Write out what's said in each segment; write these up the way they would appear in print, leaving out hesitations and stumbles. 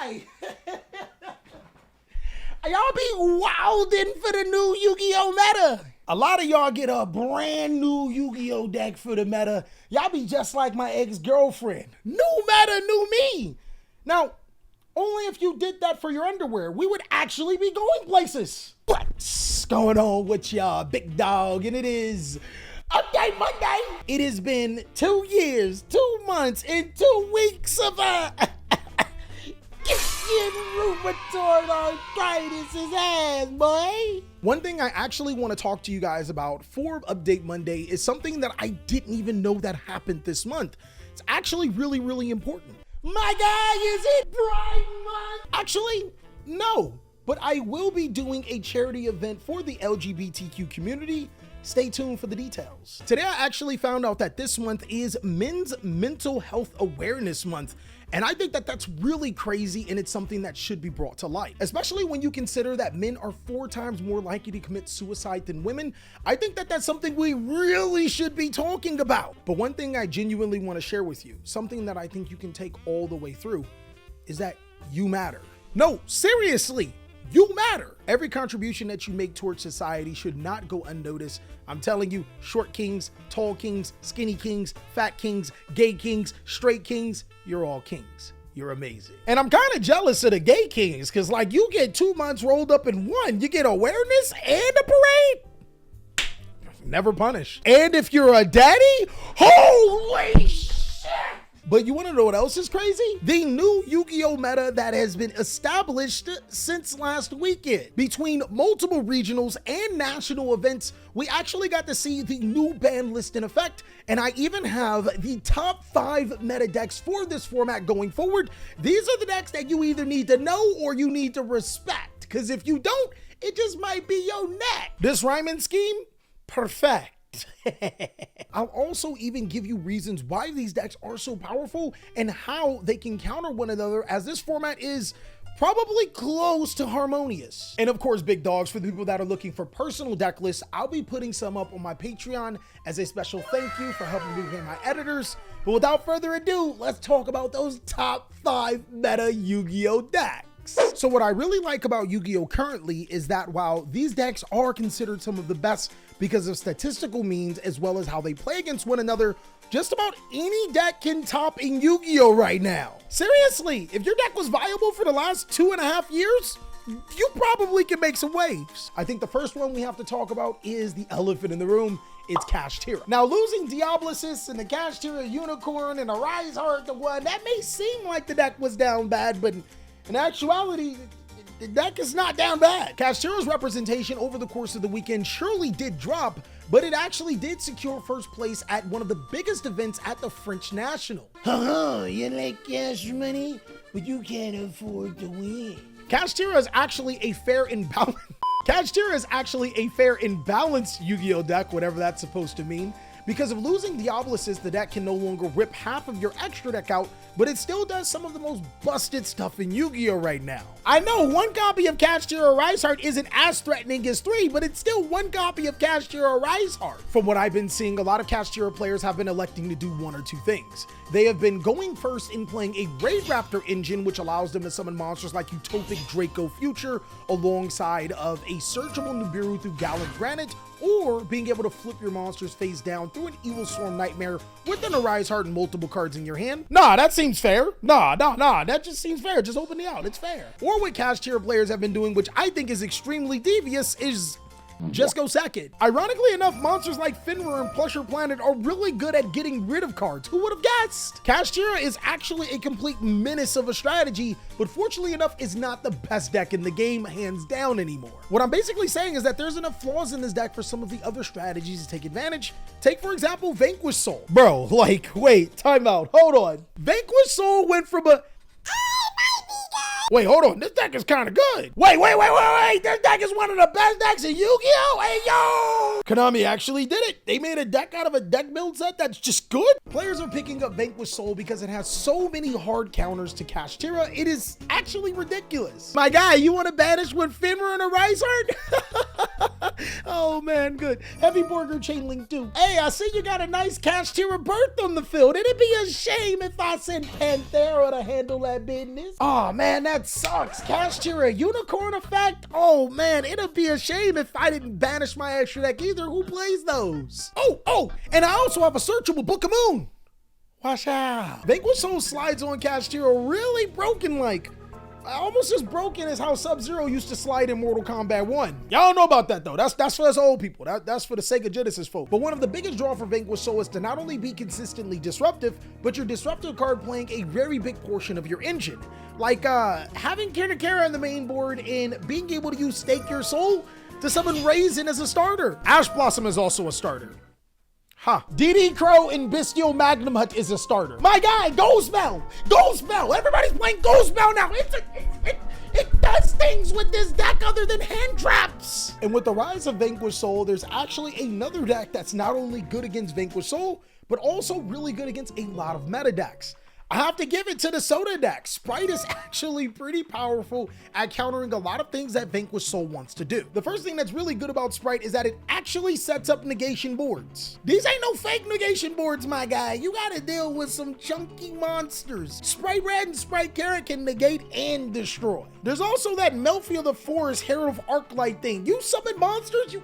guy. Y'all be wildin' for the new Yu-Gi-Oh meta. A lot of y'all get a brand new Yu-Gi-Oh deck for the meta. Y'all be just like my ex-girlfriend. New meta, new me. Now, only if you did that for your underwear, we would actually be going places. What's going on with y'all, big dog? And it is Update Monday. It has been 2 years, 2 months, and 2 weeks of rheumatoid arthritis' ass, boy. One thing I actually want to talk to you guys about for Update Monday is something that I didn't even know that happened this month. It's actually really, really important. My guy, is it Pride Month? Actually, no, but I will be doing a charity event for the LGBTQ community. Stay tuned for the details. Today, I actually found out that this month is Men's Mental Health Awareness Month. And I think that that's really crazy, and it's something that should be brought to light, especially when you consider that men are 4 times more likely to commit suicide than women. I think that that's something we really should be talking about. But one thing I genuinely want to share with you, something that I think you can take all the way through, is that you matter. No, seriously. You matter. Every contribution that you make towards society should not go unnoticed. I'm telling you, short kings, tall kings, skinny kings, fat kings, gay kings, straight kings, you're all kings. You're amazing. And I'm kind of jealous of the gay kings because, like, you get 2 months rolled up in one. You get awareness and a parade. Never punished. And if you're a daddy, holy shit. But you want to know what else is crazy? The new Yu-Gi-Oh meta that has been established since last weekend. Between multiple regionals and national events, we actually got to see the new ban list in effect, and I even have the top 5 meta decks for this format going forward. These are the decks that you either need to know or you need to respect, because if you don't, it just might be your neck. This rhyming scheme, perfect. I'll also even give you reasons why these decks are so powerful and how they can counter one another, as this format is probably close to harmonious. And of course, big dogs, for the people that are looking for personal deck lists, I'll be putting some up on my Patreon as a special thank you for helping me become my editors. But without further ado, let's talk about those top 5 meta Yu-Gi-Oh decks. So what I really like about Yu-Gi-Oh currently is that while these decks are considered some of the best because of statistical means as well as how they play against one another, just about any deck can top in Yu-Gi-Oh right now. Seriously, if your deck was viable for the last 2.5 years, you probably can make some waves. I think the first one we have to talk about is the elephant in the room. It's Kashtira. Now, losing Diablosis and the Kashtira Unicorn and a Rise Heart to one, that may seem like the deck was down bad, but in actuality, the deck is not down bad. Kashtira's representation over the course of the weekend surely did drop, but it actually did secure first place at one of the biggest events at the French National. You like cash money, but you can't afford to win. Kashtira is actually a fair and balanced Kashtira is actually a fair and balanced Yu-Gi-Oh deck, whatever that's supposed to mean. Because of losing Diablosis, the deck can no longer rip half of your extra deck out, but it still does some of the most busted stuff in Yu-Gi-Oh right now. I know 1 copy of Kashtira Rise Heart isn't as threatening as 3, but it's still 1 copy of Kashtira Rise Heart. From what I've been seeing, a lot of Kashtira players have been electing to do 1 or 2 things. They have been going first in playing a Raid Raptor engine, which allows them to summon monsters like Utopic Draco Future, alongside of a searchable Nibiru through Gallant Granite, or being able to flip your monsters face down through an Evil Storm Nightmare with an Arise Heart and multiple cards in your hand. Nah, that seems fair. Nah, that just seems fair. Just open it out, it's fair. Or what Kashtira players have been doing, which I think is extremely devious, is just go second. Ironically enough, monsters like Fenrir and Plusher Planet are really good at getting rid of cards. Who would have guessed? Kashtira is actually a complete menace of a strategy, but fortunately enough is not the best deck in the game, hands down, anymore. What I'm basically saying is that there's enough flaws in this deck for some of the other strategies to take advantage. Take, for example, Vanquish Soul. Bro, like, wait, time out, hold on. Vanquish Soul went from a wait, hold on. This deck is kind of good. Wait. This deck is one of the best decks in Yu-Gi-Oh! Hey, yo! Konami actually did it. They made a deck out of a deck build set that's just good. Players are picking up Vanquish Soul because it has so many hard counters to Kashtira. It is actually ridiculous. My guy, you want to banish with Fenrir and a Rise Heart? Oh man, good. Heavy Burger Chain Link 2. Hey, I see you got a nice Kashtira birth on the field. It'd be a shame if I sent Panthera to handle that business. Oh man, that sucks. Kashtira, Unicorn Effect. Oh man, it'd be a shame if I didn't banish my extra deck either. Who plays those? Oh, and I also have a searchable Book of Moon. Watch out. Vanquish Soul slides on Kashtira really broken like. Almost as broken as how Sub-Zero used to slide in Mortal Kombat 1. Y'all don't know about that though. That's for us old people. That's for the Sega Genesis folk. But one of the biggest draw for Vanquish Soul is to not only be consistently disruptive, but your disruptive card playing a very big portion of your engine. Like having Kashtira on the main board and being able to use Stake Your Soul to summon Raisin as a starter. Ash Blossom is also a starter. DD Crow and Bestial Magnum Hut is a starter. My guy, Ghost Bell! Ghost Bell! Everybody's playing Ghost Bell now! It does things with this deck other than hand traps! And with the rise of Vanquish Soul, there's actually another deck that's not only good against Vanquish Soul, but also really good against a lot of meta decks. I have to give it to the Soda deck. Spright is actually pretty powerful at countering a lot of things that Vanquish Soul wants to do. The first thing that's really good about Spright is that it actually sets up negation boards. These ain't no fake negation boards, my guy. You gotta deal with some chunky monsters. Spright Red and Spright Carrot can negate and destroy. There's also that Melfi of the Forest Herald of Arclight thing. You summon monsters,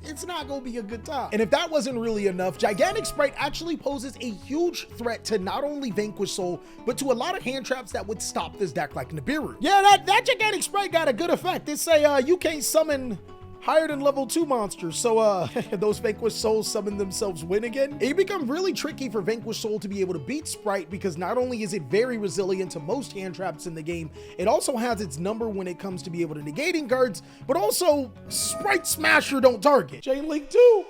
it's not gonna be a good time. And if that wasn't really enough, Gigantic Spright actually poses a huge threat to not only Vanquish Soul, but to a lot of hand traps that would stop this deck like Nibiru. Yeah, that Gigantic Spright got a good effect. They say you can't summon higher than level 2 monsters, so those Vanquish Souls summon themselves win again. It becomes really tricky for Vanquish Soul to be able to beat Spright because not only is it very resilient to most hand traps in the game, it also has its number when it comes to be able to negating cards, but also Spright Smasher don't target. Chain Link 2.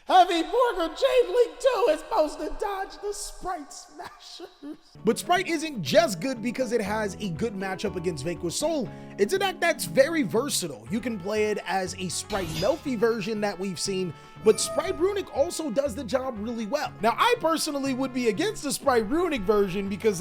Heavy Burger Chain Link 2 is supposed to dodge the Spright Smashers. But Spright isn't just good because it has a good matchup against Vanquish Soul. It's a deck that's very versatile. You can play it as a Spright Melfi version that we've seen, but Spright Runic also does the job really well. Now, I personally would be against the Spright Runic version because,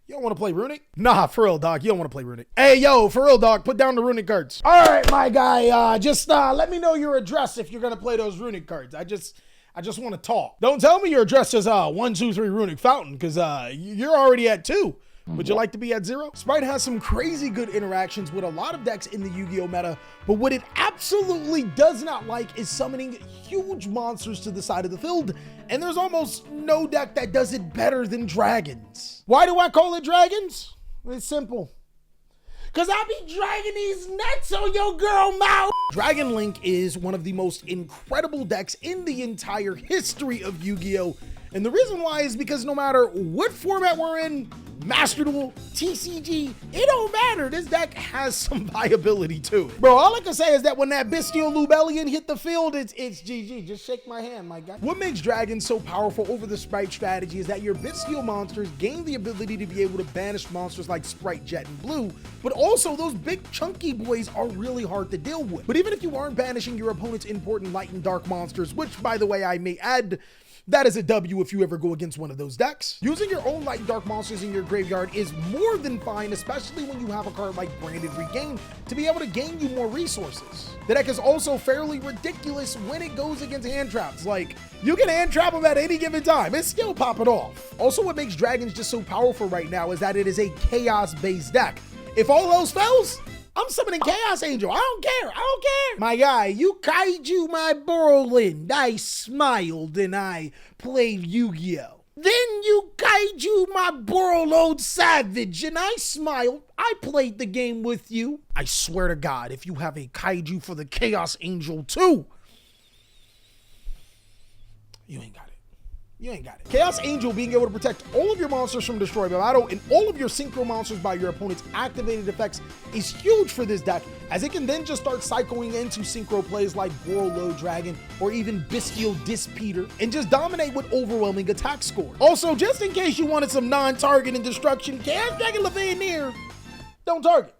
you don't want to play Runic? Nah, for real, dog. You don't want to play Runic. Hey, yo, for real, dog. Put down the Runic cards. All right, my guy. Just let me know your address if you're gonna play those Runic cards. I just want to talk. Don't tell me your address is 1, 2, 3 Runic Fountain, because you're already at 2. Would you like to be at 0? Spright has some crazy good interactions with a lot of decks in the Yu-Gi-Oh meta, but what it absolutely does not like is summoning huge monsters to the side of the field, and there's almost no deck that does it better than dragons. Why do I call it dragons? It's simple. Cause I be dragging these nuts on your girl mouth. Dragon Link is one of the most incredible decks in the entire history of Yu-Gi-Oh! And the reason why is because no matter what format we're in, Master Duel, TCG, it don't matter. This deck has some viability to it. Bro, all I can say is that when that Bestial Lubellion hit the field, it's GG. Just shake my hand, my guy. What makes Dragons so powerful over the Spright strategy is that your Bestial monsters gain the ability to be able to banish monsters like Spright, Jet, and Blue, but also those big chunky boys are really hard to deal with. But even if you aren't banishing your opponent's important light and dark monsters, which by the way, I may add, that is a W if you ever go against one of those decks. Using your own light and dark monsters in your graveyard is more than fine, especially when you have a card like Branded Regain to be able to gain you more resources. The deck is also fairly ridiculous when it goes against hand traps. Like, you can hand trap them at any given time and still pop it off. Also, what makes Dragons just so powerful right now is that it is a chaos-based deck. If all else fails, I'm summoning Chaos Angel. I don't care. My guy, you kaiju my Borland. I smiled and I played Yu-Gi-Oh! Then you kaiju my Borlode Savage and I smiled. I played the game with you. I swear to God, if you have a kaiju for the Chaos Angel too, you ain't got it. You ain't got it. Chaos Angel being able to protect all of your monsters from destroy by battle and all of your synchro monsters by your opponent's activated effects is huge for this deck, as it can then just start cycling into synchro plays like Borlow Dragon or even Bestial Dispeter and just dominate with overwhelming attack score. Also, just in case you wanted some non-targeting destruction, Chaos Dragon Levianeer don't target.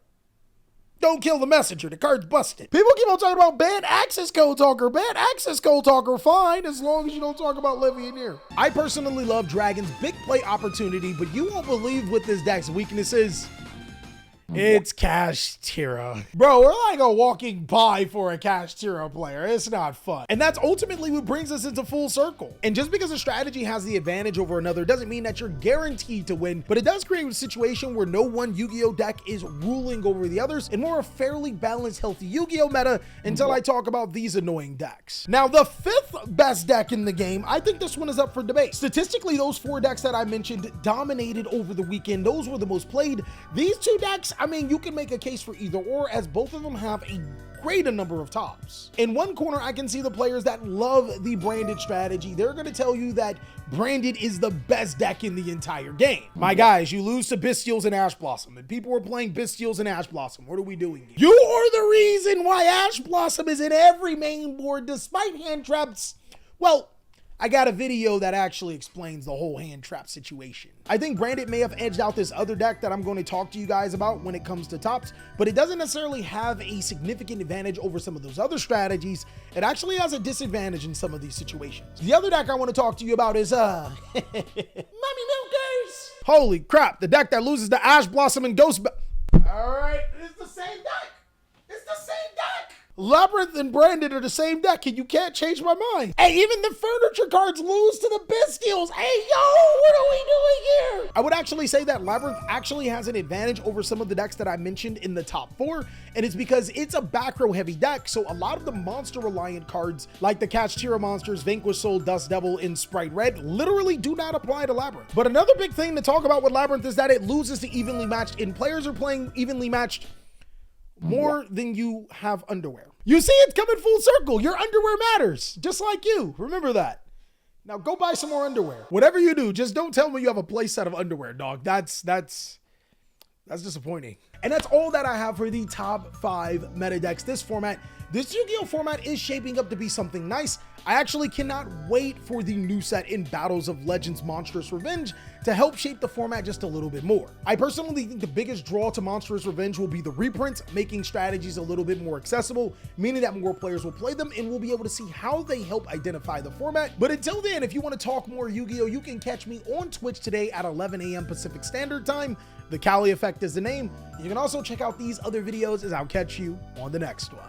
Don't kill the messenger. The card's busted. People keep on talking about bad access code talker. Bad access code talker, fine, as long as you don't talk about Levianeer. I personally love Dragon's big play opportunity, but you won't believe what this deck's weakness is. It's Kashtira. Bro, we're like a walking pie for a Kashtira player. It's not fun. And that's ultimately what brings us into full circle. And just because a strategy has the advantage over another doesn't mean that you're guaranteed to win, but it does create a situation where no one Yu-Gi-Oh deck is ruling over the others and more a fairly balanced, healthy Yu-Gi-Oh meta until I talk about these annoying decks. Now, the fifth best deck in the game, I think this one is up for debate. Statistically, those 4 decks that I mentioned dominated over the weekend. Those were the most played. These 2 decks, I mean, you can make a case for either or, as both of them have a greater number of tops. In one corner, I can see the players that love the branded strategy. They're going to tell you that branded is the best deck in the entire game. My guys, you lose to Bystials and Ash Blossom, and people are playing Bystials and Ash Blossom. What are we doing here? You are the reason why Ash Blossom is in every main board despite hand traps. Well, I got a video that actually explains the whole hand trap situation. I think Branded may have edged out this other deck that I'm going to talk to you guys about when it comes to tops, but it doesn't necessarily have a significant advantage over some of those other strategies. It actually has a disadvantage in some of these situations. The other deck I want to talk to you about is Mummy Milkers. Holy crap, the deck that loses to Ash Blossom and Ghost. All right, it's the same deck. It's the same deck. Labyrinth and Branded are the same deck, and you can't change my mind. Hey, even the furniture cards lose to the Bystials. Hey, yo, what are we doing here? I would actually say that Labyrinth actually has an advantage over some of the decks that I mentioned in the top 4, and it's because it's a back row heavy deck, so a lot of the monster reliant cards, like the Kashtira monsters, Vanquish Soul, Dust Devil, and Spright Red, literally do not apply to Labyrinth. But another big thing to talk about with Labyrinth is that it loses to evenly matched, and players are playing evenly matched more than you have underwear. You see, it's coming full circle. Your underwear matters, just like you. Remember that. Now go buy some more underwear. Whatever you do, just don't tell me you have a play set of underwear, dog. That's disappointing. And that's all that I have for the top 5 meta decks this format. This Yu-Gi-Oh format is shaping up to be something nice. I actually cannot wait for the new set in Battles of Legends Monstrous Revenge to help shape the format just a little bit more. I personally think the biggest draw to Monstrous Revenge will be the reprints, making strategies a little bit more accessible, meaning that more players will play them and we'll be able to see how they help identify the format. But until then, if you want to talk more Yu-Gi-Oh, you can catch me on Twitch today at 11 a.m. Pacific Standard Time. TheCaliEffect is the name. You can also check out these other videos as I'll catch you on the next one.